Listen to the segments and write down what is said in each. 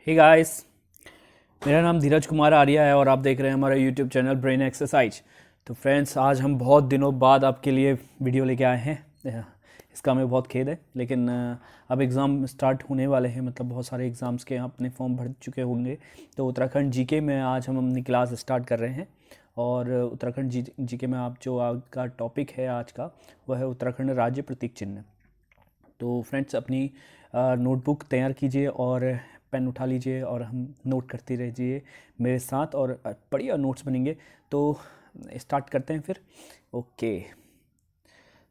Hey guys, मेरा नाम धीरज कुमार आर्या है और आप देख रहे हैं हमारा यूट्यूब चैनल ब्रेन एक्सरसाइज। तो फ्रेंड्स, आज हम बहुत दिनों बाद आपके लिए वीडियो लेके आए हैं। इसका हमें बहुत खेद है, लेकिन अब एग्ज़ाम स्टार्ट होने वाले हैं। मतलब बहुत सारे एग्ज़ाम्स के अपने फॉर्म भर चुके होंगे। तो उत्तराखंड जीके में आज हम अपनी क्लास स्टार्ट कर रहे हैं। और उत्तराखंड जीके में आप जो आपका टॉपिक है आज का, वह है उत्तराखंड राज्य प्रतीक चिन्ह। तो फ्रेंड्स, अपनी नोटबुक तैयार कीजिए और पेन उठा लीजिए और हम नोट करते रहिए मेरे साथ, और बढ़िया नोट्स बनेंगे। तो स्टार्ट करते हैं फिर। Okay,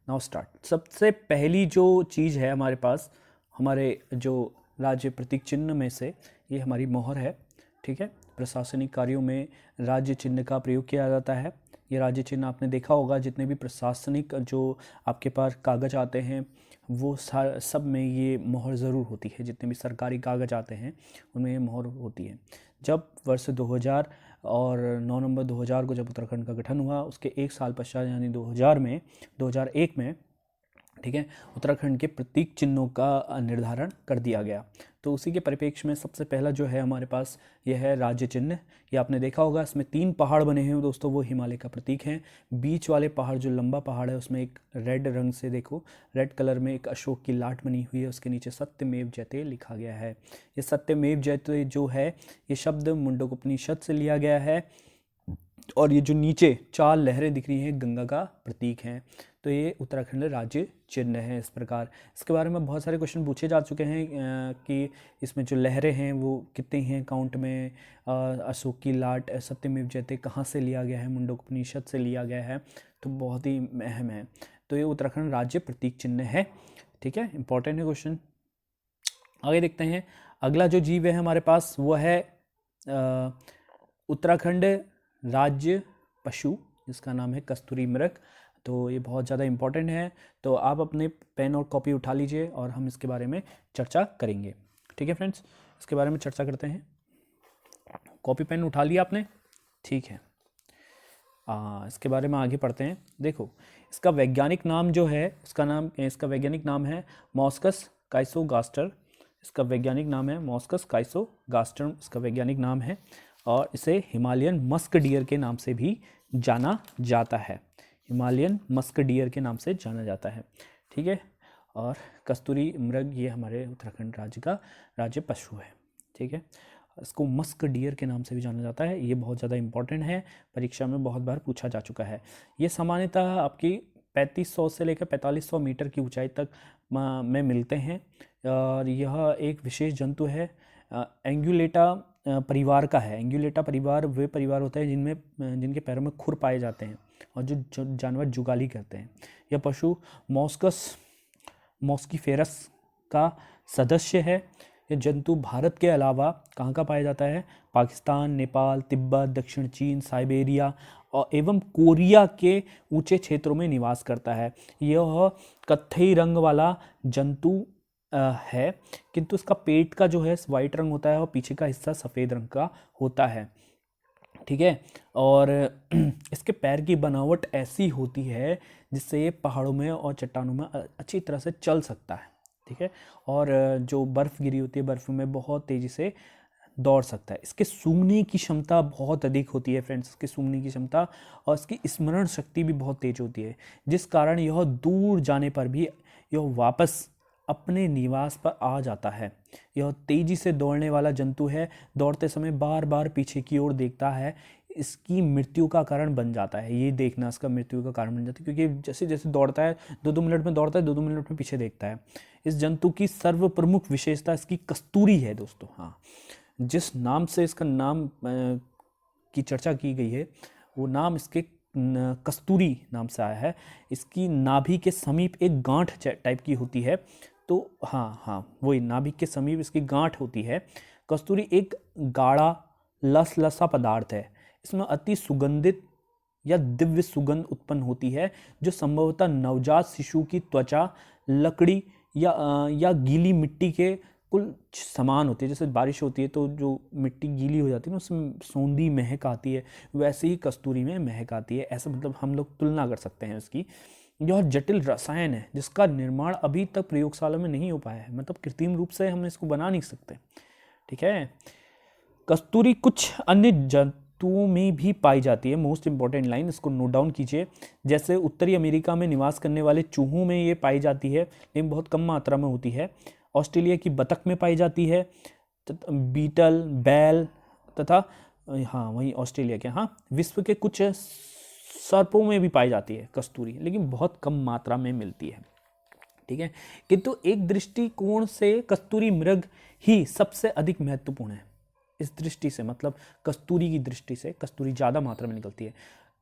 now start. सबसे पहली जो चीज़ है हमारे पास, हमारे जो राज्य प्रतीक चिन्ह में से, ये हमारी मोहर है। ठीक है, प्रशासनिक कार्यों में राज्य चिन्ह का प्रयोग किया जाता है। ये राज्य चिन्ह आपने देखा होगा, जितने भी प्रशासनिक जो आपके पास कागज़ आते हैं वो सब में ये मोहर ज़रूर होती है। जितने भी सरकारी कागज़ आते हैं उनमें ये मोहर होती है। जब वर्ष 2000 और 9 नवंबर 2000 को जब उत्तराखंड का गठन हुआ, उसके एक साल पश्चात यानी 2001 में, ठीक है, उत्तराखंड के प्रतीक चिन्हों का निर्धारण कर दिया गया। तो उसी के परिप्रेक्ष्य में सबसे पहला जो है हमारे पास, यह है राज्य चिन्ह। ये आपने देखा होगा, इसमें 3 पहाड़ बने हैं दोस्तों, वो हिमालय का प्रतीक हैं। बीच वाले पहाड़, जो लंबा पहाड़ है, उसमें एक रेड रंग से, देखो रेड कलर में एक अशोक की लाट बनी हुई है। उसके नीचे सत्यमेव जयते लिखा गया है। ये सत्यमेव जयते जो है, ये शब्द मुंडकोपनिषद से लिया गया है। और ये जो नीचे 4 लहरें दिख रही हैं, गंगा का प्रतीक हैं। तो ये उत्तराखंड राज्य चिन्ह है। इस प्रकार इसके बारे में बहुत सारे क्वेश्चन पूछे जा चुके हैं कि इसमें जो लहरें हैं वो कितनी हैं काउंट में। अशोक की लाट, सत्यमेव जयते कहाँ से लिया गया है, मुंडकोपनिषद से लिया गया है। तो बहुत ही अहम है। तो ये उत्तराखंड राज्य प्रतीक चिन्ह है। ठीक है, इंपॉर्टेंट है क्वेश्चन। आगे देखते हैं। अगला जो जीव है हमारे पास, वो है उत्तराखंड राज्य पशु, जिसका नाम है कस्तूरी मृग। तो ये बहुत ज़्यादा इम्पॉर्टेंट है। तो आप अपने पेन और कॉपी उठा लीजिए और हम इसके बारे में चर्चा करेंगे। ठीक है फ्रेंड्स, इसके बारे में चर्चा करते हैं। कॉपी पेन उठा लिया आपने? ठीक है, इसके बारे में आगे पढ़ते हैं। देखो, इसका वैज्ञानिक नाम जो है, इसका वैज्ञानिक नाम है मॉस्कस काइसोगास्टर। इसका वैज्ञानिक नाम है मॉस्कस काइसोगास्टर, इसका वैज्ञानिक नाम है। और इसे हिमालयन मस्क डियर के नाम से भी जाना जाता है। हिमालयन मस्क डियर के नाम से जाना जाता है। ठीक है, और कस्तूरी मृग ये हमारे उत्तराखंड राज्य का राज्य पशु है। ठीक है, इसको मस्क डियर के नाम से भी जाना जाता है। ये बहुत ज़्यादा इंपॉर्टेंट है, परीक्षा में बहुत बार पूछा जा चुका है। ये सामान्यतः आपकी 3500 से लेकर 4500 मीटर की ऊंचाई तक में मिलते हैं। और यह एक विशेष जंतु है, एंगुलेटा परिवार का है। एंगुलेटा परिवार वे परिवार होते हैं जिनके पैरों में खुर पाए जाते हैं और जो जानवर जुगाली करते हैं। यह पशु मॉस्कीफेरस का सदस्य है। यह जंतु भारत के अलावा कहाँ का पाया जाता है? पाकिस्तान, नेपाल, तिब्बत, दक्षिण चीन, साइबेरिया और एवं कोरिया के ऊंचे क्षेत्रों में निवास करता है। यह कत्थई रंग वाला जंतु है, किंतु इसका पेट का जो है वाइट रंग होता है और पीछे का हिस्सा सफ़ेद रंग का होता है। ठीक है, और इसके पैर की बनावट ऐसी होती है जिससे ये पहाड़ों में और चट्टानों में अच्छी तरह से चल सकता है। ठीक है, और जो बर्फ़ गिरी होती है, बर्फ़ में बहुत तेज़ी से दौड़ सकता है। इसके सूंघने की क्षमता बहुत अधिक होती है फ्रेंड्स, इसकी सूंघने की क्षमता, और इसकी स्मरण शक्ति भी बहुत तेज होती है, जिस कारण यह दूर जाने पर भी यह वापस अपने निवास पर आ जाता है। यह तेजी से दौड़ने वाला जंतु है। दौड़ते समय बार बार पीछे की ओर देखता है। इसकी मृत्यु का कारण बन जाता है। ये देखना इसका मृत्यु का कारण बन जाता है, क्योंकि जैसे जैसे दौड़ता है, 2-2 मिनट में दौड़ता है, 2-2 मिनट में पीछे देखता है। इस जंतु की सर्व प्रमुख विशेषता इसकी कस्तूरी है दोस्तों। हाँ, जिस नाम से इसका नाम की चर्चा की गई है, वो नाम इसके कस्तूरी नाम से आया है। इसकी नाभि के समीप एक गांठ टाइप की होती है। तो हाँ, वही नाभि के समीप इसकी गांठ होती है। कस्तूरी एक गाढ़ा लसलसा पदार्थ है। इसमें अति सुगंधित या दिव्य सुगंध उत्पन्न होती है, जो संभवतः नवजात शिशु की त्वचा, लकड़ी या गीली मिट्टी के कुल समान होती है। जैसे बारिश होती है तो जो मिट्टी गीली हो जाती है ना, उसमें सौंधी महक आती है, वैसे ही कस्तूरी में महक आती है। ऐसा मतलब हम लोग तुलना कर सकते हैं इसकी। यह जटिल रसायन है जिसका निर्माण अभी तक प्रयोगशाला में नहीं हो पाया है। मतलब कृत्रिम रूप से हम इसको बना नहीं सकते। ठीक है। कस्तूरी कुछ अन्य जंतुओं में भी पाई जाती है। मोस्ट इंपॉर्टेंट लाइन, इसको नोट डाउन कीजिए। जैसे उत्तरी अमेरिका में निवास करने वाले चूहों में ये पाई जाती है, लेकिन बहुत कम मात्रा में होती है। ऑस्ट्रेलिया की बतख में पाई जाती है, बीटल, बैल तथा हाँ वही ऑस्ट्रेलिया के, हाँ विश्व के कुछ सर्पों में भी पाई जाती है कस्तूरी, लेकिन बहुत कम मात्रा में मिलती है। ठीक है, किंतु एक दृष्टिकोण से कस्तूरी मृग ही सबसे अधिक महत्वपूर्ण है। इस दृष्टि से मतलब कस्तूरी की दृष्टि से कस्तूरी ज़्यादा मात्रा में निकलती है।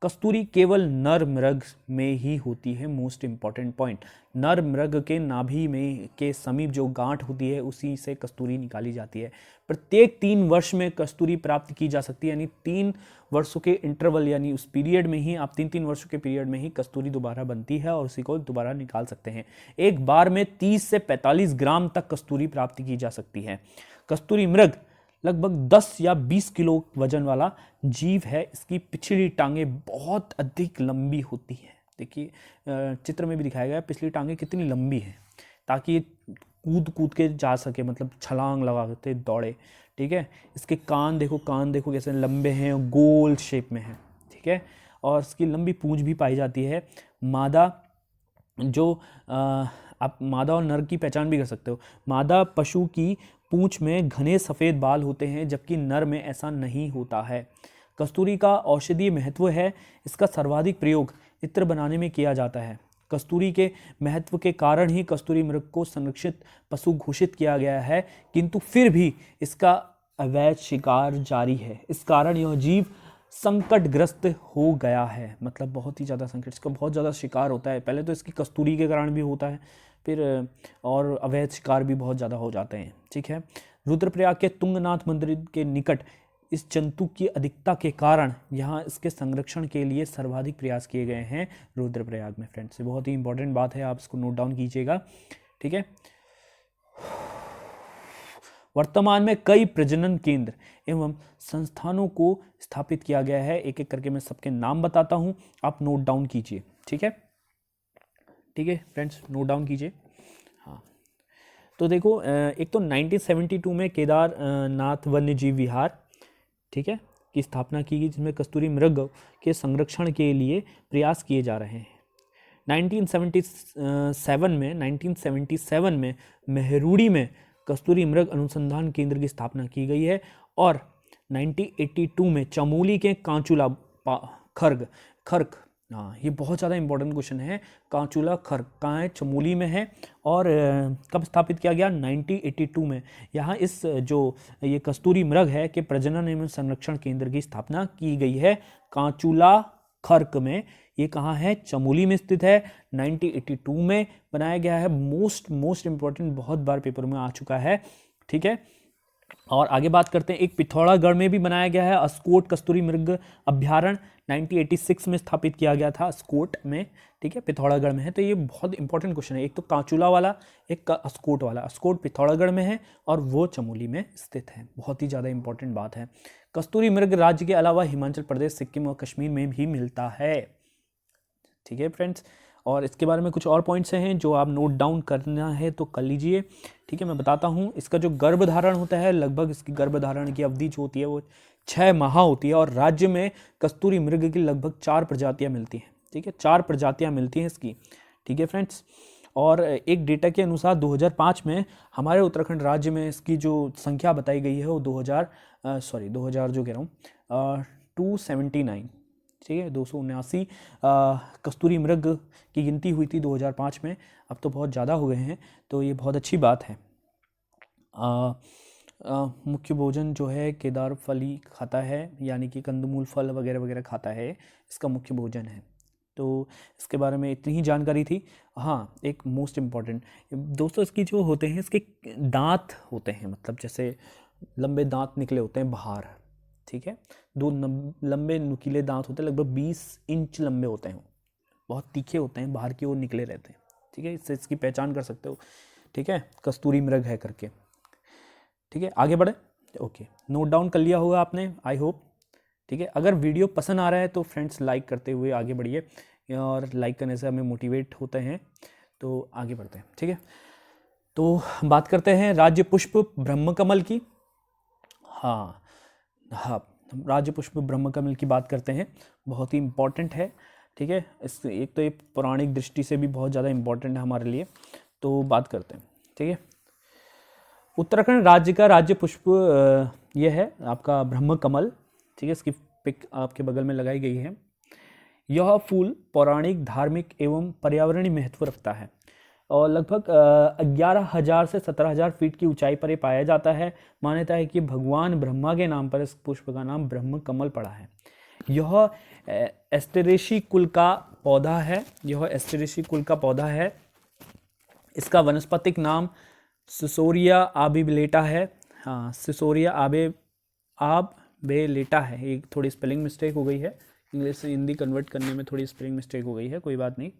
कस्तूरी केवल नर मृग में ही होती है। मोस्ट इंपॉर्टेंट पॉइंट, नर मृग के नाभि में के समीप जो गांठ होती है उसी से कस्तूरी निकाली जाती है। प्रत्येक 3 वर्ष में कस्तूरी प्राप्त की जा सकती है, यानी 3 वर्षों के इंटरवल, यानी उस पीरियड में ही आप 3-3 वर्षों के पीरियड में ही कस्तूरी दोबारा बनती है और उसी को दोबारा निकाल सकते हैं। एक बार में 30 से 45 ग्राम तक कस्तूरी प्राप्त की जा सकती है। कस्तूरी मृग लगभग 10 या 20 किलो वजन वाला जीव है। इसकी पिछली टांगें बहुत अधिक लंबी होती हैं। देखिए चित्र में भी दिखाया गया है पिछली टांगें कितनी लंबी हैं, ताकि ये कूद कूद के जा सके, मतलब छलांग लगाते दौड़े। ठीक है, इसके कान देखो कैसे लंबे हैं, गोल शेप में हैं। ठीक है, और इसकी लंबी पूंछ भी पाई जाती है। मादा जो आप मादा और नर की पहचान भी कर सकते हो। मादा पशु की पूंछ में घने सफ़ेद बाल होते हैं, जबकि नर में ऐसा नहीं होता है। कस्तूरी का औषधीय महत्व है। इसका सर्वाधिक प्रयोग इत्र बनाने में किया जाता है। कस्तूरी के महत्व के कारण ही कस्तूरी मृग को संरक्षित पशु घोषित किया गया है, किंतु फिर भी इसका अवैध शिकार जारी है। इस कारण यह जीव संकटग्रस्त हो गया है, मतलब बहुत ही ज़्यादा संकट, इसका बहुत ज़्यादा शिकार होता है। पहले तो इसकी कस्तूरी के कारण भी होता है, फिर और अवैध शिकार भी बहुत ज़्यादा हो जाते हैं। ठीक है, रुद्रप्रयाग के तुंगनाथ मंदिर के निकट इस जंतु की अधिकता के कारण यहाँ इसके संरक्षण के लिए सर्वाधिक प्रयास किए गए हैं रुद्रप्रयाग में। फ्रेंड्स, ये बहुत ही इंपॉर्टेंट बात है, आप इसको नोट डाउन कीजिएगा। ठीक है, वर्तमान में कई प्रजनन केंद्र एवं संस्थानों को स्थापित किया गया है। एक एक करके मैं सबके नाम बताता हूं, आप नोट डाउन कीजिए। ठीक है, ठीक है फ्रेंड्स, नोट डाउन कीजिए। हाँ, तो देखो एक तो 1972 में केदारनाथ वन्य जीव विहार, ठीक है, की स्थापना की गई, जिसमें कस्तूरी मृग के संरक्षण के लिए प्रयास किए जा रहे हैं। 1977 में मेहरूड़ी में कस्तूरी मृग अनुसंधान केंद्र की स्थापना की गई है। और 1982 में चमोली के कांचुला खर्क, हाँ ये बहुत ज़्यादा इंपॉर्टेंट क्वेश्चन है, कांचुला खर्क कहाँ है, चमोली में है। और कब स्थापित किया गया, 1982 में। यहाँ इस जो ये कस्तूरी मृग है के प्रजनन एवं संरक्षण केंद्र की स्थापना की गई है कांचुला खर्क में। ये कहाँ है, चमोली में स्थित है। 1982 में बनाया गया है। मोस्ट इंपॉर्टेंट, बहुत बार पेपर में आ चुका है। ठीक है, और आगे बात करते हैं, एक पिथौरागढ़ में भी बनाया गया है। अस्कोट कस्तूरी मृग अभ्यारण्य 1986 में स्थापित किया गया था, अस्कोट में। ठीक है, पिथौरागढ़ में है। तो ये बहुत इंपॉर्टेंट क्वेश्चन है, एक तो कांचुला वाला, एक अस्कोट वाला। अस्कोट पिथौरागढ़ में है और वो चमोली में स्थित है। बहुत ही ज़्यादा इंपॉर्टेंट बात है। कस्तूरी मृग राज्य के अलावा हिमाचल प्रदेश, सिक्किम और कश्मीर में भी मिलता है। ठीक है फ्रेंड्स, और इसके बारे में कुछ और पॉइंट्स हैं जो आप नोट डाउन करना है तो कर लीजिए। ठीक है, मैं बताता हूँ। इसका जो गर्भधारण होता है, लगभग इसकी गर्भधारण की अवधि जो होती है वो 6 माह होती है। और राज्य में कस्तूरी मृग की लगभग 4 प्रजातियाँ मिलती हैं। ठीक है, 4 प्रजातियाँ मिलती हैं इसकी। ठीक है फ्रेंड्स, और एक डेटा के अनुसार 2005 में हमारे उत्तराखंड राज्य में इसकी जो संख्या बताई गई है वो 2000 जो कह रहा हूँ 279, ठीक है, 279 कस्तूरी मृग की गिनती हुई थी 2005 में। अब तो बहुत ज़्यादा हो गए हैं, तो ये बहुत अच्छी बात है। मुख्य भोजन जो है केदार फली खाता है, यानी कि कंदमूल फल वगैरह वगैरह खाता है, इसका मुख्य भोजन है। तो इसके बारे में इतनी ही जानकारी थी। हाँ, एक मोस्ट इम्पॉर्टेंट दोस्तों, इसकी जो होते हैं इसके दांत होते हैं, मतलब जैसे लंबे दांत निकले होते हैं बाहर। ठीक है, 2 लंबे नुकीले दांत होते हैं, लगभग 20 इंच लंबे होते हैं, बहुत तीखे होते हैं, बाहर की ओर निकले रहते हैं। ठीक है, इससे इसकी पहचान कर सकते हो। ठीक है, कस्तूरी मृग है करके। ठीक है, आगे बढ़े। ओके, नोट डाउन कर लिया होगा आपने, आई होप। ठीक है, अगर वीडियो पसंद आ रहा है तो फ्रेंड्स लाइक करते हुए आगे बढ़िए, और लाइक करने से हमें मोटिवेट होते हैं, तो आगे बढ़ते हैं। ठीक है, तो बात करते हैं राज्य पुष्प ब्रह्मकमल की। हाँ हाँ, हम राज्य पुष्प ब्रह्म कमल की बात करते हैं, बहुत ही इम्पोर्टेंट है। ठीक है, इस एक तो ये पौराणिक दृष्टि से भी बहुत ज़्यादा इम्पोर्टेंट है हमारे लिए, तो बात करते हैं। ठीक है, उत्तराखंड राज्य का राज्य पुष्प ये है आपका ब्रह्म कमल। ठीक है, इसकी पिक आपके बगल में लगाई गई है। यह फूल पौराणिक, धार्मिक एवं पर्यावरणीय महत्व रखता है और लगभग 11,000 से 17,000 फीट की ऊंचाई पर ये पाया जाता है। मान्यता है कि भगवान ब्रह्मा के नाम पर इस पुष्प का नाम ब्रह्म कमल पड़ा है। यह एस्टेरेसी कुल का पौधा है। यह एस्टेरेसी कुल का पौधा है। इसका वनस्पतिक नाम सिसोरिया आबिलेटा है। हाँ, सिसोरिया आबिलेटा है। एक थोड़ी स्पेलिंग मिस्टेक हो गई है, इंग्लिश से हिंदी कन्वर्ट करने में थोड़ी स्पेलिंग मिस्टेक हो गई है, कोई बात नहीं।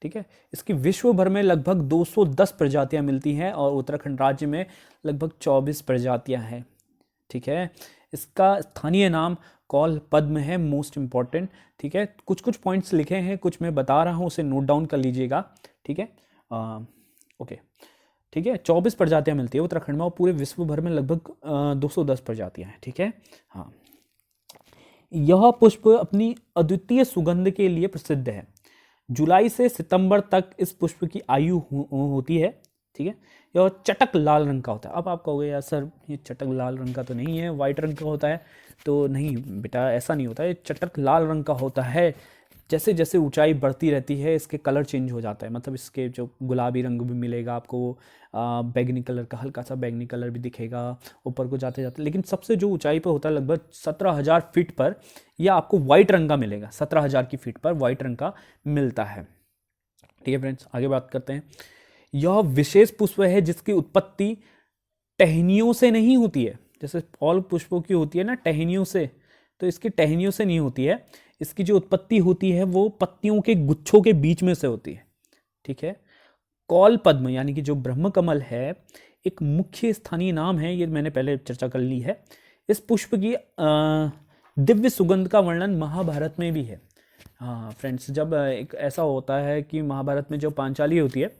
ठीक है, इसकी विश्व भर में लगभग 210 प्रजातियां मिलती हैं और उत्तराखंड राज्य में लगभग 24 प्रजातियां हैं। ठीक है, इसका स्थानीय नाम कौल पद्म है, मोस्ट इंपॉर्टेंट। ठीक है, कुछ कुछ पॉइंट्स लिखे हैं, कुछ मैं बता रहा हूँ, उसे नोट डाउन कर लीजिएगा। ठीक है, ओके। ठीक है, 24 प्रजातियां मिलती है उत्तराखंड में और पूरे विश्व भर में लगभग 210 प्रजातियां हैं। ठीक है, हाँ, यह पुष्प अपनी अद्वितीय सुगंध के लिए प्रसिद्ध है। जुलाई से सितंबर तक इस पुष्प की आयु होती है। ठीक है, यह चटक लाल रंग का होता है। अब आप कहोगे यार सर ये चटक लाल रंग का तो नहीं है, वाइट रंग का होता है। तो नहीं बेटा, ऐसा नहीं होता है, चटक लाल रंग का होता है। जैसे जैसे ऊंचाई बढ़ती रहती है इसके कलर चेंज हो जाता है, मतलब इसके जो गुलाबी रंग भी मिलेगा आपको, बैगनी कलर का, हल्का सा बैगनी कलर भी दिखेगा ऊपर को जाते जाते। लेकिन सबसे जो ऊंचाई पर होता है लगभग 17,000 फीट पर, यह आपको वाइट रंग का मिलेगा। 17,000 की फीट पर वाइट रंग का मिलता है। ठीक है फ्रेंड्स, आगे बात करते हैं। यह विशेष पुष्प है जिसकी उत्पत्ति टहनियों से नहीं होती है। जैसे फल पुष्पों की होती है ना टहनियों से, तो इसकी टहनियों से नहीं होती है। इसकी जो उत्पत्ति होती है वो पत्तियों के गुच्छों के बीच में से होती है। ठीक है, कौल पद्म यानी कि जो ब्रह्म कमल है एक मुख्य स्थानीय नाम है, ये मैंने पहले चर्चा कर ली है। इस पुष्प की दिव्य सुगंध का वर्णन महाभारत में भी है। हाँ फ्रेंड्स, जब एक ऐसा होता है कि महाभारत में जो पांचाली होती है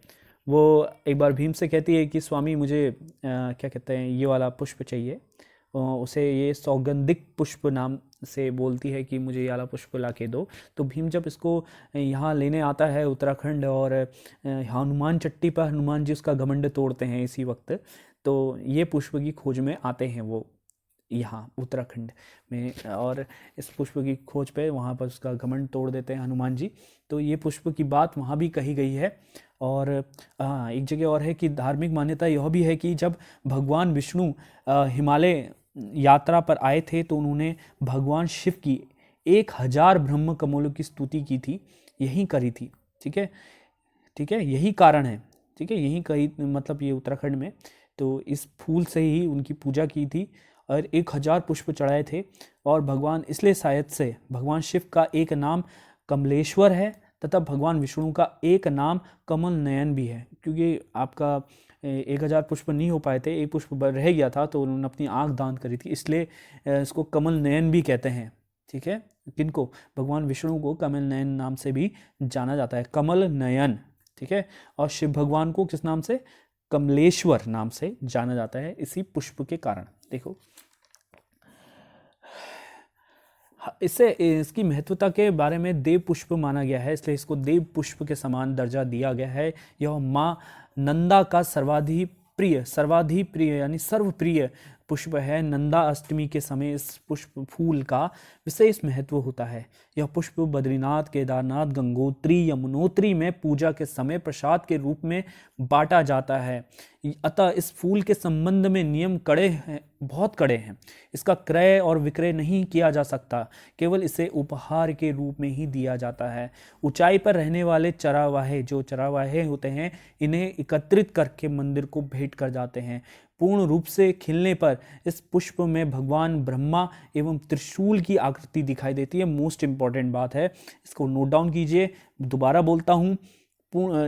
वो एक बार भीम से कहती है कि स्वामी मुझे क्या कहते हैं ये वाला पुष्प चाहिए। उसे ये सौगंधिक पुष्प नाम से बोलती है कि मुझे ये वाला पुष्प ला के दो। तो भीम जब इसको यहाँ लेने आता है उत्तराखंड, और हनुमान चट्टी पर हनुमान जी उसका घमंड तोड़ते हैं इसी वक्त, तो ये पुष्प की खोज में आते हैं वो यहाँ उत्तराखंड में, और इस पुष्प की खोज पे वहाँ पर उसका घमंड तोड़ देते हैं हनुमान जी। तो ये पुष्प की बात वहाँ भी कही गई है। और हाँ, एक जगह और है कि धार्मिक मान्यता यह भी है कि जब भगवान विष्णु हिमालय यात्रा पर आए थे तो उन्होंने भगवान शिव की 1,000 ब्रह्म कमलों की स्तुति की थी, यही करी थी। ठीक है, ठीक है, यही कारण है। ठीक है, यही कही, मतलब ये उत्तराखंड में, तो इस फूल से ही उनकी पूजा की थी और 1,000 पुष्प चढ़ाए थे। और भगवान इसलिए शायद से भगवान शिव का एक नाम कमलेश्वर है तथा भगवान विष्णु का एक नाम कमल नयन भी है, क्योंकि आपका 1,000 पुष्प नहीं हो पाए थे, एक पुष्प रह गया था तो उन्होंने अपनी आँख दान करी थी, इसलिए इसको कमल नयन भी कहते हैं। ठीक है, किनको? भगवान विष्णु को कमल नयन नाम से भी जाना जाता है, कमल नयन। ठीक है, और शिव भगवान को किस नाम से? कमलेश्वर नाम से जाना जाता है इसी पुष्प के कारण। देखो इससे इसकी महत्वता के बारे में देव पुष्प माना गया है, इसलिए इसको देव पुष्प के समान दर्जा दिया गया है। यह माँ नंदा का सर्वाधिक प्रिय यानी सर्वप्रिय पुष्प है। नंदा अष्टमी के समय इस पुष्प फूल का विशेष महत्व होता है। यह पुष्प बद्रीनाथ, केदारनाथ, गंगोत्री, यमुनोत्री में पूजा के समय प्रसाद के रूप में बांटा जाता है। अतः इस फूल के संबंध में नियम कड़े हैं, बहुत कड़े हैं। इसका क्रय और विक्रय नहीं किया जा सकता, केवल इसे उपहार के रूप में ही दिया जाता है। ऊंचाई पर रहने वाले चरावाहे होते हैं, इन्हें एकत्रित करके मंदिर को भेंट कर जाते हैं। पूर्ण रूप से खिलने पर इस पुष्प में भगवान ब्रह्मा एवं त्रिशूल की आकृति दिखाई देती है। मोस्ट इंपॉर्टेंट बात है, इसको नोट डाउन कीजिए। दोबारा बोलता हूँ,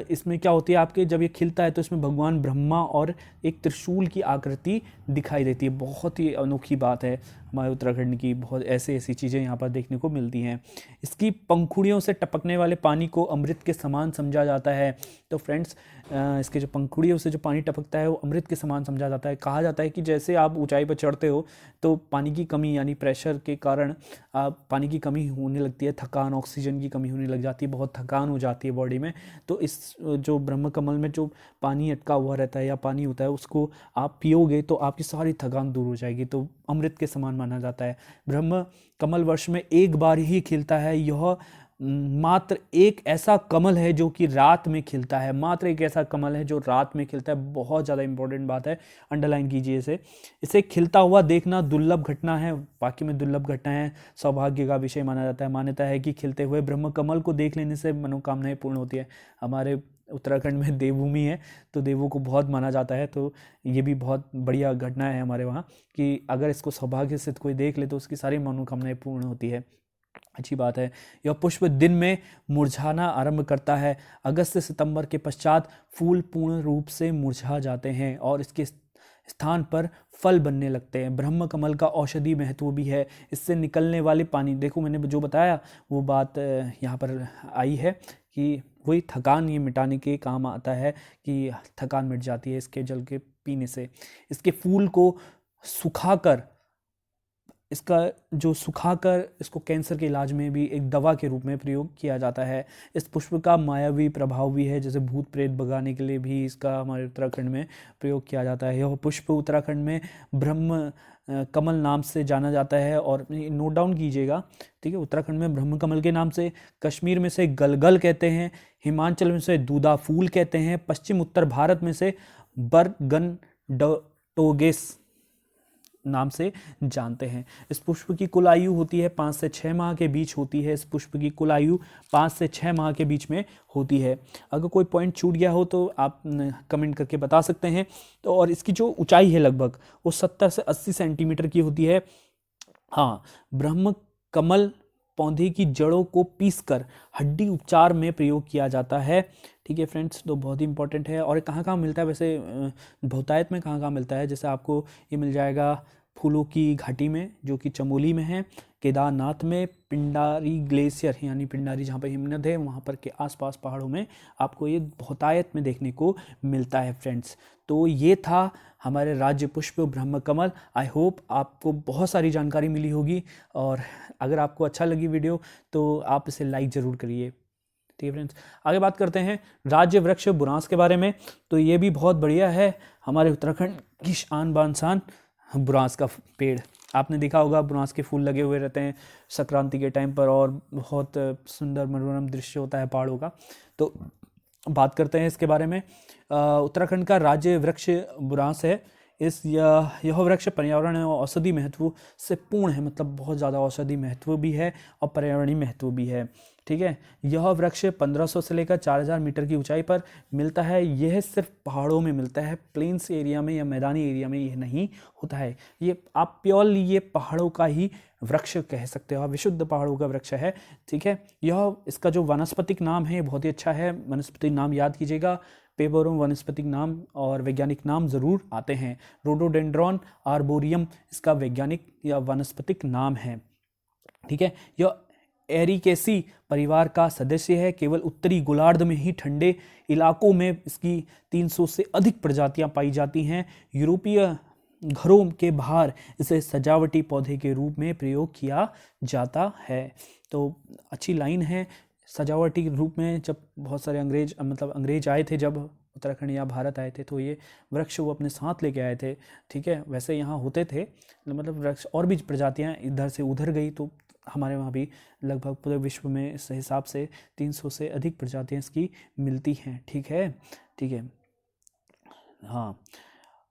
इसमें क्या होती है आपके, जब ये खिलता है तो इसमें भगवान ब्रह्मा और एक त्रिशूल की आकृति दिखाई देती है। बहुत ही अनोखी बात है, हमारे उत्तराखंड की बहुत ऐसे ऐसी चीज़ें यहाँ पर देखने को मिलती हैं। इसकी पंखुड़ियों से टपकने वाले पानी को अमृत के समान समझा जाता है। तो फ्रेंड्स, इसके जो पंखुड़ियों से जो पानी टपकता है वो अमृत के समान समझा जाता है। कहा जाता है कि जैसे आप ऊंचाई पर चढ़ते हो तो पानी की कमी यानी प्रेशर के कारण आप पानी की कमी होने लगती है, थकान, ऑक्सीजन की कमी होने लग जाती है, बहुत थकान हो जाती है बॉडी में। तो इस जो ब्रह्म कमल में जो पानी अटका हुआ रहता है या पानी होता है उसको आप पियोगे तो आपकी सारी थकान दूर हो जाएगी। तो अमृत के समान माना जाता है। ब्रह्म कमल वर्ष में एक बार ही खिलता है। यह मात्र एक ऐसा कमल है जो कि रात में खिलता है। मात्र एक ऐसा कमल है जो रात में खिलता है। बहुत ज़्यादा इंपॉर्टेंट बात है, अंडरलाइन कीजिए इसे। इसे खिलता हुआ देखना दुर्लभ घटना है। वाकई में दुर्लभ घटना है, सौभाग्य का विषय माना जाता है। मान्यता है कि खिलते हुए ब्रह्म कमल को देख लेने से मनोकामनाएं पूर्ण होती है। हमारे उत्तराखंड में देवभूमि है तो देवों को बहुत माना जाता है। तो ये भी बहुत बढ़िया घटना है हमारे वहाँ कि अगर इसको सौभाग्य से कोई देख ले तो उसकी सारी मनोकामनाएं पूर्ण होती है। अच्छी बात है। यह पुष्प दिन में मुरझाना आरंभ करता है। अगस्त से सितंबर के पश्चात फूल पूर्ण रूप से मुरझा जाते हैं और इसके स्थान पर फल बनने लगते हैं। ब्रह्म कमल का औषधि महत्व भी है। इससे निकलने वाले पानी, देखो मैंने जो बताया वो बात यहाँ पर आई है कि वही थकान ये मिटाने के काम आता है कि थकान मिट जाती है इसके जल के पीने से। इसके फूल को सुखाकर इसको कैंसर के इलाज में भी एक दवा के रूप में प्रयोग किया जाता है। इस पुष्प का मायावी प्रभाव भी है, जैसे भूत प्रेत भगाने के लिए भी इसका हमारे उत्तराखंड में प्रयोग किया जाता है। यह पुष्प उत्तराखंड में ब्रह्म कमल नाम से जाना जाता है। और नोट डाउन कीजिएगा, ठीक है। उत्तराखंड में ब्रह्म कमल के नाम से, कश्मीर में से गलगल कहते हैं, हिमाचल में से दूधा फूल कहते हैं, पश्चिम उत्तर भारत में से बरगन टोगेस नाम से जानते हैं। इस पुष्प की कुल आयु होती है 5 से 6 माह के बीच होती है। इस पुष्प की कुल आयु 5 से 6 माह के बीच में होती है। अगर कोई पॉइंट छूट गया हो तो आप कमेंट करके बता सकते हैं। तो और इसकी जो ऊंचाई है लगभग वो 70 से 80 सेंटीमीटर की होती है। हाँ, ब्रह्म कमल पौधे की जड़ों को पीसकर हड्डी उपचार में प्रयोग किया जाता है। ठीक है फ्रेंड्स, तो बहुत ही इंपॉर्टेंट है। और कहाँ कहाँ मिलता है वैसे, बहुतायत में कहाँ कहाँ मिलता है, जैसे आपको ये मिल जाएगा फूलों की घाटी में जो कि चमोली में है, केदारनाथ में, पिंडारी ग्लेशियर यानी पिंडारी जहाँ पर हिमनद है वहाँ पर के आसपास पहाड़ों में आपको ये बहुतायत में देखने को मिलता है फ्रेंड्स। तो ये था हमारे राज्य पुष्प ब्रह्म कमल। आई होप आपको बहुत सारी जानकारी मिली होगी और अगर आपको अच्छा लगी वीडियो तो आप इसे लाइक ज़रूर करिए। ठीक है फ्रेंड्स, आगे बात करते हैं राज्य वृक्ष बुरांस के बारे में। तो ये भी बहुत बढ़िया है, हमारे उत्तराखंड की शान बान शान बुरांस का पेड़। आपने देखा होगा बुरांस के फूल लगे हुए रहते हैं संक्रांति के टाइम पर और बहुत सुंदर मनोरम दृश्य होता है पहाड़ों का। तो बात करते हैं इसके बारे में। उत्तराखंड का राज्य वृक्ष बुरांस है। यह वृक्ष पर्यावरण और औषधि महत्व से पूर्ण है, मतलब बहुत ज़्यादा औषधि महत्व भी है और पर्यावरणीय महत्व भी है। ठीक है, यह वृक्ष 1500 से लेकर 4000 मीटर की ऊंचाई पर मिलता है। यह सिर्फ पहाड़ों में मिलता है, प्लेन्स एरिया में या मैदानी एरिया में यह नहीं होता है। ये आप प्योरली ये पहाड़ों का ही वृक्ष कह सकते हो, विशुद्ध पहाड़ों का वृक्ष है। ठीक है, यह इसका जो वानस्पतिक नाम है बहुत ही अच्छा है। वानस्पतिक नाम याद कीजिएगा, पेपरों वानस्पतिक नाम और वैज्ञानिक नाम जरूर आते हैं। रोडोडेंड्रॉन आर्बोरियम इसका वैज्ञानिक या वानस्पतिक नाम है। ठीक है, यह एरिकेसी परिवार का सदस्य है। केवल उत्तरी गोलार्ध में ही ठंडे इलाकों में इसकी 300 से अधिक प्रजातियां पाई जाती हैं। यूरोपीय घरों के बाहर इसे सजावटी पौधे के रूप में प्रयोग किया जाता है। तो अच्छी लाइन है, सजावटी रूप में। जब बहुत सारे अंग्रेज आए थे, जब उत्तराखंड या भारत आए थे तो ये वृक्ष वो अपने साथ लेके आए थे। ठीक है, वैसे यहाँ होते थे, मतलब वृक्ष और भी प्रजातियाँ इधर से उधर गई तो हमारे वहाँ भी लगभग पूरे विश्व में इस हिसाब से 300 से अधिक प्रजातियाँ इसकी मिलती हैं। ठीक है, ठीक है, हाँ।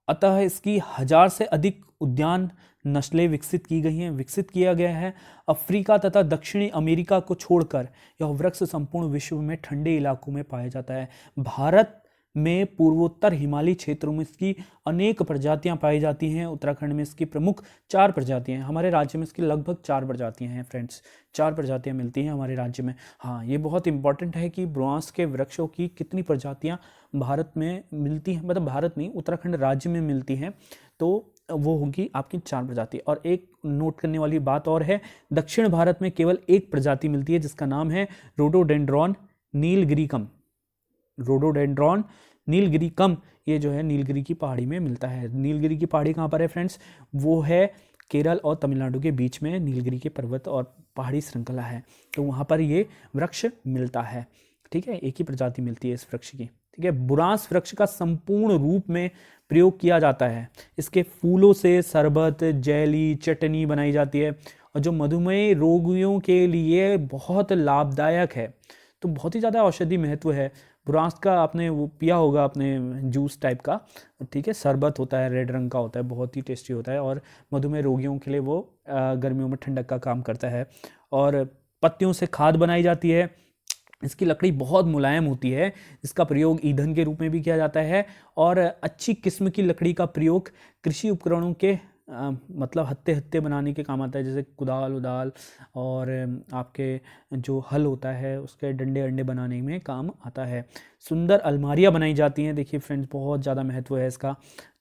अतः इसकी 1000 से अधिक उद्यान नस्लें विकसित की गई हैं, विकसित किया गया है। अफ्रीका तथा दक्षिणी अमेरिका को छोड़कर यह वृक्ष संपूर्ण विश्व में ठंडे इलाकों में पाया जाता है। भारत में पूर्वोत्तर हिमालयी क्षेत्रों में इसकी अनेक प्रजातियां पाई जाती हैं। उत्तराखंड में इसकी प्रमुख 4 प्रजातियां हैं। हमारे राज्य में इसकी लगभग 4 प्रजातियां हैं फ्रेंड्स, 4 प्रजातियां मिलती हैं हमारे राज्य में। हाँ, ये बहुत इंपॉर्टेंट है कि बुरांस के वृक्षों की कितनी प्रजातियां भारत में मिलती हैं, मतलब भारत नहीं, उत्तराखंड राज्य में मिलती हैं। तो वो होगी आपकी 4 प्रजाति। और एक नोट करने वाली बात और है, दक्षिण भारत में केवल एक प्रजाति मिलती है जिसका नाम है रोडोडेंड्रॉन नीलगिरीकम। रोडोडेंड्रॉन नीलगिरीकम, ये जो है नीलगिरी की पहाड़ी में मिलता है। नीलगिरी की पहाड़ी कहाँ पर है फ्रेंड्स? वो है केरल और तमिलनाडु के बीच में नीलगिरी के पर्वत और पहाड़ी श्रृंखला है, तो वहाँ पर ये वृक्ष मिलता है। ठीक है, एक ही प्रजाति मिलती है इस वृक्ष की। ठीक है, बुरांस वृक्ष का संपूर्ण रूप में प्रयोग किया जाता है। इसके फूलों से शरबत, जेली, चटनी बनाई जाती है और जो मधुमेह रोगियों के लिए बहुत लाभदायक है। तो बहुत ही ज़्यादा औषधि महत्व है बुरांस का। आपने वो पिया होगा अपने जूस टाइप का, ठीक है, शरबत होता है, रेड रंग का होता है, बहुत ही टेस्टी होता है और मधुमेह रोगियों के लिए वो गर्मियों में ठंडक का काम करता है। और पत्तियों से खाद बनाई जाती है। इसकी लकड़ी बहुत मुलायम होती है, इसका प्रयोग ईंधन के रूप में भी किया जाता है और अच्छी किस्म की लकड़ी का प्रयोग कृषि उपकरणों के मतलब हत्ते हत्ते बनाने के काम आता है, जैसे कुदाल उदाल और आपके जो हल होता है उसके डंडे अंडे बनाने में काम आता है। सुंदर अलमारियाँ बनाई जाती हैं। देखिए फ्रेंड्स, बहुत ज़्यादा महत्व है इसका।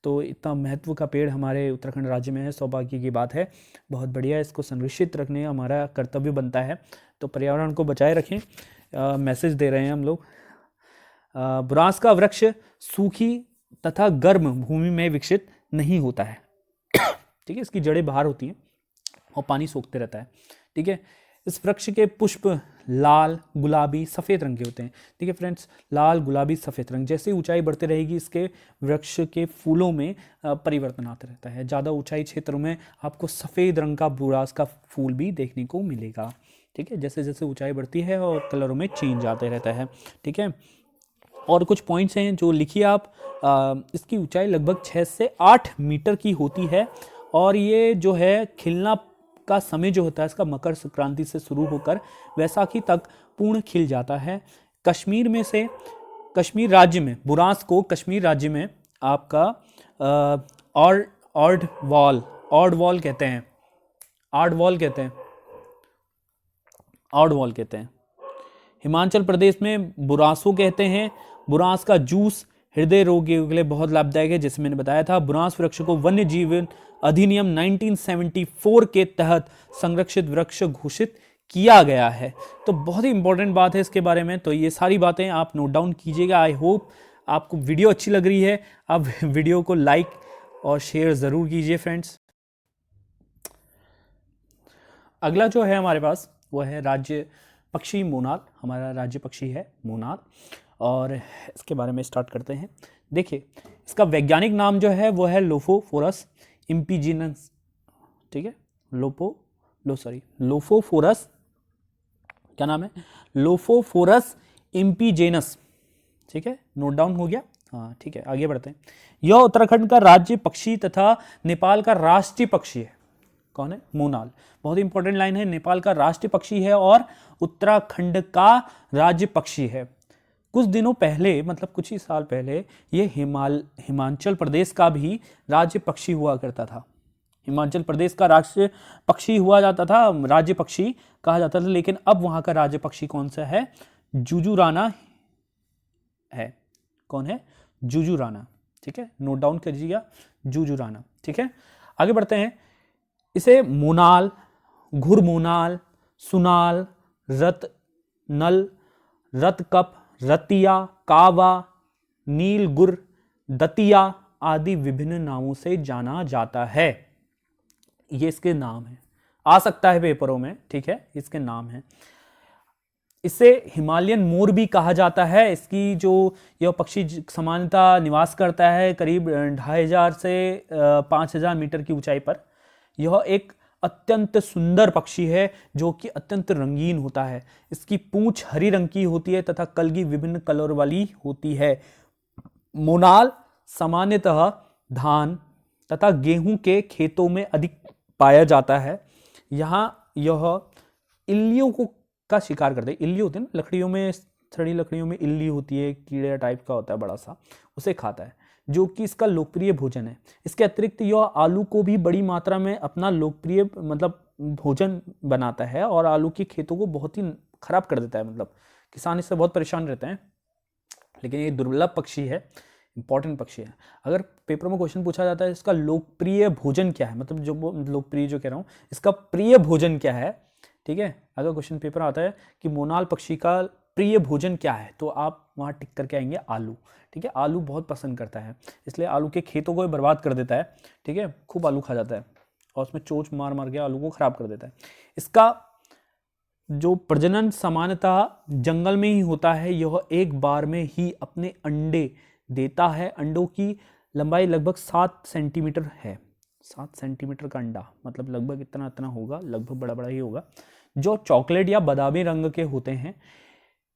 तो इतना महत्व का पेड़ हमारे उत्तराखंड राज्य में है, सौभाग्य की बात है। बहुत बढ़िया, इसको संरक्षित रखने हमारा कर्तव्य बनता है। तो पर्यावरण को बचाए रखें, मैसेज दे रहे हैं हम लोग। बुरांस का वृक्ष सूखी तथा गर्म भूमि में विकसित नहीं होता है। ठीक है, इसकी जड़ें बाहर होती हैं और पानी सोखते रहता है। ठीक है, इस वृक्ष के पुष्प लाल, गुलाबी, सफ़ेद रंग के होते हैं। ठीक है फ्रेंड्स, लाल, गुलाबी, सफ़ेद रंग। जैसे ऊंचाई बढ़ती रहेगी इसके वृक्ष के फूलों में परिवर्तन आता रहता है। ज़्यादा ऊंचाई क्षेत्रों में आपको सफ़ेद रंग का बुरांस का फूल भी देखने को मिलेगा। ठीक है, जैसे जैसे ऊंचाई बढ़ती है और कलरों में चेंज आते रहता है। ठीक है, और कुछ पॉइंट्स हैं जो लिखिए आप। इसकी ऊंचाई लगभग 6 से 8 मीटर की होती है और ये जो है खिलना का समय जो होता है इसका मकर संक्रांति से शुरू होकर वैसाखी तक पूर्ण खिल जाता है। कश्मीर में से, कश्मीर राज्य में बुरांस को कश्मीर राज्य में आपका ऑर्ड वॉल कहते हैं। ऑर्ड वॉल कहते हैं। हिमाचल प्रदेश में बुरांसो कहते हैं। बुरांस का जूस हृदय रोगियों के लिए बहुत लाभदायक है, जैसे मैंने बताया था। बुरांस वृक्ष को वन्य जीवन अधिनियम 1974 के तहत संरक्षित वृक्ष घोषित किया गया है। तो बहुत ही इंपॉर्टेंट बात है इसके बारे में। तो ये सारी बातें आप नोट डाउन कीजिएगा। आई होप आपको वीडियो अच्छी लग रही है। आप वीडियो को लाइक और शेयर ज़रूर कीजिए फ्रेंड्स। अगला जो है हमारे पास वो है राज्य पक्षी मोनाल। हमारा राज्य पक्षी है मोनाल और इसके बारे में स्टार्ट करते हैं। देखिए, इसका वैज्ञानिक नाम जो है वो है लोफोफोरस इम्पीजिनस। ठीक है, लोफोफोरस, क्या नाम है? लोफोफोरस इम्पीजेनस। ठीक है, नोट डाउन हो गया। हाँ ठीक है, आगे बढ़ते हैं। यह उत्तराखंड का राज्य पक्षी तथा नेपाल का राष्ट्रीय पक्षी है। कौन है? मोनाल। बहुत इंपॉर्टेंट लाइन है, नेपाल का राष्ट्रीय पक्षी है और उत्तराखंड का राज्य पक्षी है। कुछ दिनों पहले, मतलब कुछ ही साल पहले, ये हिमाचल प्रदेश का भी राज्य पक्षी हुआ करता था। हिमाचल प्रदेश का राष्ट्रीय पक्षी हुआ जाता था, राज्य पक्षी कहा जाता था। लेकिन अब वहां का राज्य पक्षी कौन सा है? जुजुराना है। कौन है? जुजुराना। ठीक है, नोट डाउन करिएगा, जुजुराना। ठीक है, आगे बढ़ते हैं। इसे मोनाल, घुरमोनाल, सुनाल, रतनल, रतकप, रतिया, कावा, नीलगुर, दतिया आदि विभिन्न नामों से जाना जाता है। ये इसके नाम है, आ सकता है पेपरों में। ठीक है, इसके नाम है। इसे हिमालयन मोर भी कहा जाता है। इसकी जो यह पक्षी सामान्यतः निवास करता है करीब 2500 से 5000 मीटर की ऊंचाई पर। यह एक अत्यंत सुंदर पक्षी है जो कि अत्यंत रंगीन होता है। इसकी पूंछ हरी रंग की होती है तथा कलगी विभिन्न कलर वाली होती है। मोनाल सामान्यतः धान तथा गेहूं के खेतों में अधिक पाया जाता है। यहाँ यह इल्लियों का शिकार करते हैं। इल्ली होते हैं ना, लकड़ियों में, सड़ी लकड़ियों में इल्ली होती है, कीड़े टाइप का होता है बड़ा सा, उसे खाता है, जो कि इसका लोकप्रिय भोजन है। इसके अतिरिक्त यह आलू को भी बड़ी मात्रा में अपना लोकप्रिय मतलब भोजन बनाता है और आलू के खेतों को बहुत ही खराब कर देता है। मतलब किसान इससे बहुत परेशान रहते हैं। लेकिन ये दुर्लभ पक्षी है, इंपॉर्टेंट पक्षी है। अगर पेपर में क्वेश्चन पूछा जाता है इसका लोकप्रिय भोजन क्या है, मतलब जो लोकप्रिय जो कह रहा हूँ, इसका प्रिय भोजन क्या है, ठीक है, अगर क्वेश्चन पेपर आता है कि मोनाल पक्षी का प्रिय भोजन क्या है, तो आप वहाँ टिक करके आएंगे आलू, ठीक है। आलू बहुत पसंद करता है, इसलिए आलू के खेतों को बर्बाद कर देता है, ठीक है, खूब आलू खा जाता है और उसमें चोंच मार मार के आलू को खराब कर देता है। इसका जो प्रजनन सामान्यतः जंगल में ही होता है, यह एक बार में ही अपने अंडे देता है। अंडों की लंबाई लगभग 7 सेंटीमीटर है। 7 सेंटीमीटर का अंडा मतलब लगभग इतना इतना होगा, लगभग बड़ा बड़ा ही होगा, जो चॉकलेट या बादामी रंग के होते हैं,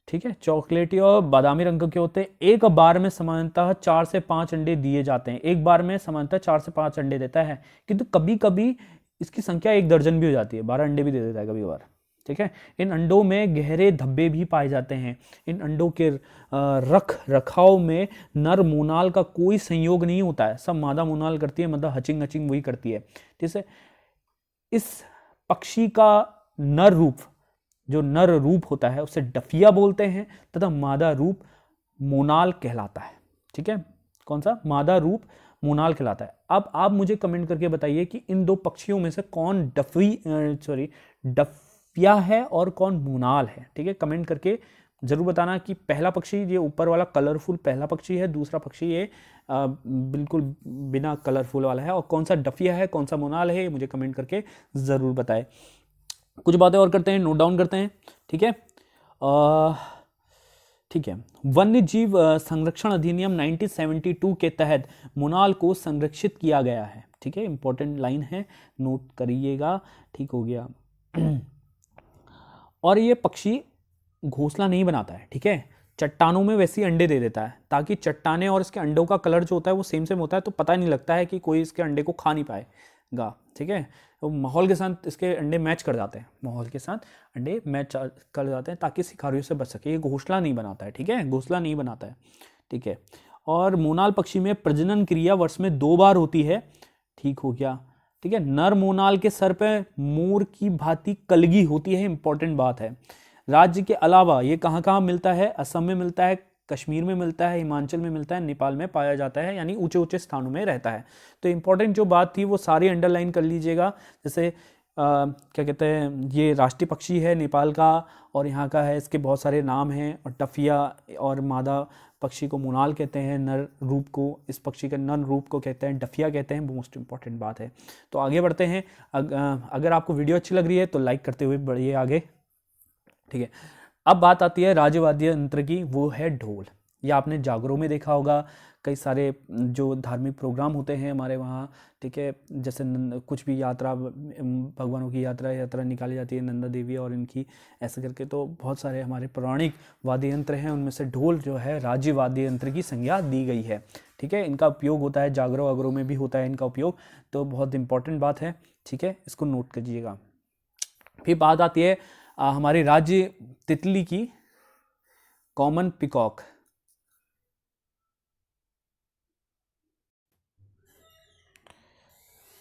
ठीक है, चॉकलेटी और बादामी रंग के होते हैं। एक बार में सामान्यतः 4 से 5 अंडे दिए जाते हैं। एक बार में सामान्यतः 4 से 5 अंडे देता है, किंतु कभी कभी इसकी संख्या 1 दर्जन भी हो जाती है, 12 अंडे भी दे देता है कभी कभार, ठीक है। इन अंडों में गहरे धब्बे भी पाए जाते हैं। इन अंडों के रख रखाव में नर मोनाल का कोई संयोग नहीं होता है, सब मादा मोनाल करती है, मतलब हचिंग हचिंग वही करती है, ठीक है। इस पक्षी का नर रूप, जो नर रूप होता है उसे डफिया बोलते हैं, तथा मादा रूप मोनाल कहलाता है, ठीक है। कौन सा? मादा रूप मोनाल कहलाता है। अब आप मुझे कमेंट करके बताइए कि इन दो पक्षियों में से कौन डफिया है और कौन मोनाल है, ठीक है। कमेंट करके जरूर बताना कि पहला पक्षी ये ऊपर वाला कलरफुल पहला पक्षी है, दूसरा पक्षी ये बिल्कुल बिना कलरफुल वाला है, और कौन सा डफिया है कौन सा मोनाल है, ये मुझे कमेंट करके जरूर बताएं। कुछ बातें और करते हैं, नोट डाउन करते हैं, ठीक है। ठीक है, वन्य जीव संरक्षण अधिनियम 1972 के तहत मोनाल को संरक्षित किया गया है, ठीक है। इंपॉर्टेंट लाइन है, नोट करिएगा, ठीक हो गया। और ये पक्षी घोंसला नहीं बनाता है, ठीक है, चट्टानों में वैसे ही अंडे दे देता है, ताकि चट्टाने और इसके अंडों का कलर जो होता है वो सेम सेम होता है, तो पता नहीं लगता है कि कोई इसके अंडे को खा नहीं पाएगा, ठीक है। तो माहौल के साथ इसके अंडे मैच कर जाते हैं, माहौल के साथ अंडे मैच कर जाते हैं ताकि शिकारियों से बच सके। ये घोंसला नहीं बनाता है, ठीक है, घोंसला नहीं बनाता है, ठीक है। और मोनाल पक्षी में प्रजनन क्रिया वर्ष में 2 बार होती है, ठीक हो गया, ठीक है। नर मोनाल के सर पे मोर की भांति कलगी होती है, इंपॉर्टेंट बात है। राज्य के अलावा ये कहाँ कहाँ मिलता है? असम में मिलता है, कश्मीर में मिलता है, हिमाचल में मिलता है, नेपाल में पाया जाता है, यानी ऊंचे ऊंचे स्थानों में रहता है। तो इंपॉर्टेंट जो बात थी वो सारी अंडरलाइन कर लीजिएगा। जैसे क्या कहते हैं, ये राष्ट्रीय पक्षी है नेपाल का और यहाँ का है, इसके बहुत सारे नाम हैं, और टफिया और मादा पक्षी को मोनाल कहते हैं, नर रूप को, इस पक्षी के नर रूप को कहते हैं डफिया कहते हैं, मोस्ट इंपॉर्टेंट बात है। तो आगे बढ़ते हैं। अगर आपको वीडियो अच्छी लग रही है तो लाइक करते हुए बढ़िए आगे, ठीक है। अब बात आती है राज्य वाद्य यंत्र की, वो है ढोल। या आपने जागरों में देखा होगा, कई सारे जो धार्मिक प्रोग्राम होते हैं हमारे वहाँ, ठीक है, जैसे कुछ भी यात्रा, भगवानों की यात्रा निकाली जाती है, नंदा देवी और इनकी, ऐसे करके, तो बहुत सारे हमारे पौराणिक वाद्य यंत्र हैं, उनमें से ढोल जो है राज्य वाद्य यंत्र की संज्ञा दी गई है, ठीक है। इनका उपयोग होता है जागरों अगरों में भी होता है इनका उपयोग, तो बहुत इंपॉर्टेंट बात है, ठीक है, इसको नोट कीजिएगा। फिर बात आती है हमारी राज्य तितली की, कॉमन पिकॉक।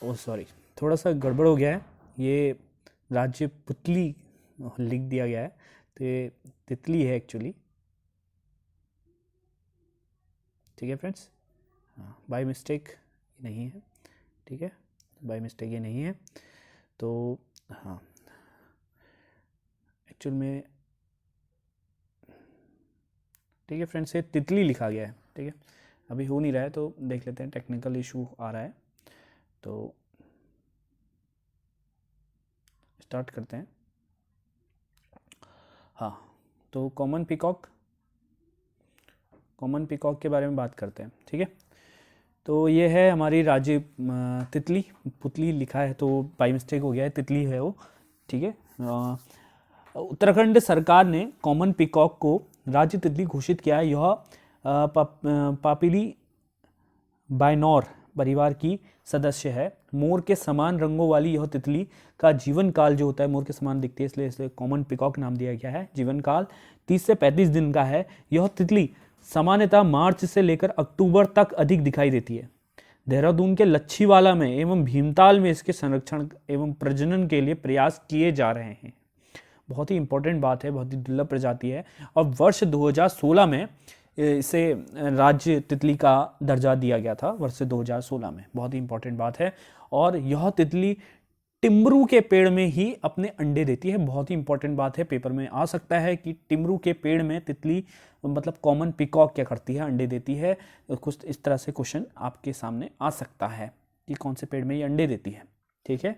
ओ सॉरी, थोड़ा सा गड़बड़ हो गया है, ये राज्य पुतली लिख दिया गया है, तो ये तितली है एक्चुअली, ठीक है फ्रेंड्स, हाँ, बाय मिस्टेक नहीं है, ठीक है, बाय मिस्टेक ये नहीं है, तो हाँ एक्चुअल में, ठीक है फ्रेंड्स, ये तितली लिखा गया है, ठीक है, अभी हो नहीं रहा है तो देख लेते हैं, टेक्निकल इशू आ रहा है, तो स्टार्ट करते हैं। हाँ, तो कॉमन पिकॉक के बारे में बात करते हैं, ठीक है। तो ये है हमारी राज्य तितली, पुतली लिखा है तो बाई मिस्टेक हो गया है, तितली है वो, ठीक है। उत्तराखंड सरकार ने कॉमन पिकॉक को राज्य तितली घोषित किया है। यह पापिली बाइनोर परिवार की सदस्य है। मोर के समान रंगों वाली यह तितली का जीवन काल जो होता है, मोर के समान दिखती है इसलिए इसे कॉमन पिकॉक नाम दिया गया है। जीवन काल 30 से 35 दिन का है। यह तितली सामान्यतः मार्च से लेकर अक्टूबर तक अधिक दिखाई देती है। देहरादून के लच्छीवाला में एवं भीमताल में इसके संरक्षण एवं प्रजनन के लिए प्रयास किए जा रहे हैं। बहुत ही इंपॉर्टेंट बात है, बहुत ही दुर्लभ प्रजाति है। और वर्ष 2016 में इसे राज्य तितली का दर्जा दिया गया था वर्ष 2016 में। बहुत ही इंपॉर्टेंट बात है। और यह तितली टिमरू के पेड़ में ही अपने अंडे देती है। बहुत ही इंपॉर्टेंट बात है, पेपर में आ सकता है कि टिमरू के पेड़ में तितली मतलब कॉमन पिकॉक क्या करती है, अंडे देती है। कुछ इस तरह से क्वेश्चन आपके सामने आ सकता है कि कौन से पेड़ में ये अंडे देती है। ठीक है,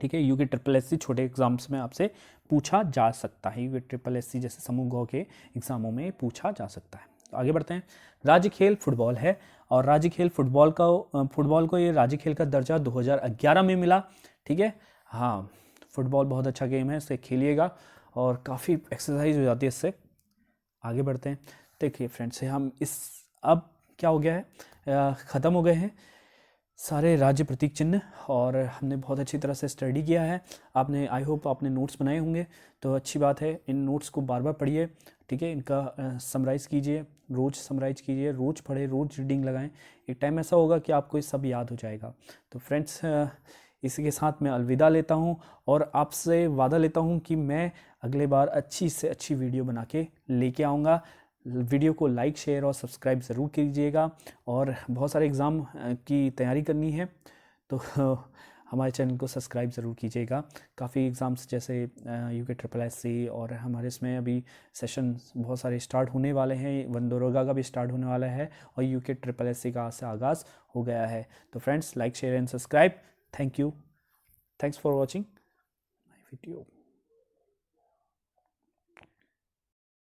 ठीक है। यूके ट्रिपल एस सी छोटे एग्जाम्स में आपसे पूछा जा सकता है। यूके ट्रिपल एस सी जैसे समूह गौ के एग्जामों में पूछा जा सकता है। तो आगे बढ़ते हैं। राज्य खेल फुटबॉल है और राज्य खेल फुटबॉल को ये राज्य खेल का दर्जा 2011 में मिला। ठीक है, हाँ, फुटबॉल बहुत अच्छा गेम है, इसे खेलिएगा और काफ़ी एक्सरसाइज हो जाती है इससे। आगे बढ़ते हैं। देखिए फ्रेंड्स, हम इस अब क्या हो गया है, ख़त्म हो गए हैं सारे राज्य प्रतीक चिन्ह और हमने बहुत अच्छी तरह से स्टडी किया है। आपने, आई होप आपने नोट्स बनाए होंगे, तो अच्छी बात है। इन नोट्स को बार बार पढ़िए, ठीक है। इनका समराइज़ कीजिए, रोज़ समराइज़ कीजिए, रोज़ पढ़े, रोज़ रीडिंग लगाएं। एक टाइम ऐसा होगा कि आपको ये सब याद हो जाएगा। तो फ्रेंड्स, इसी के साथ मैं अलविदा लेता हूँ और आपसे वादा लेता हूँ कि मैं अगले बार अच्छी से अच्छी वीडियो बना के लेके आऊँगा। वीडियो को लाइक, शेयर और सब्सक्राइब ज़रूर कीजिएगा। और बहुत सारे एग्ज़ाम की तैयारी करनी है तो हमारे चैनल को सब्सक्राइब ज़रूर कीजिएगा। काफ़ी एग्ज़ाम्स जैसे यूके ट्रिपल एस सी और हमारे इसमें अभी सेशन बहुत सारे स्टार्ट होने वाले हैं। वनदरोगा का भी स्टार्ट होने वाला है और यूके ट्रिपल एस सी का से आगाज़ हो गया है। तो friends, like, share and subscribe. Thank you, thanks for watching my video.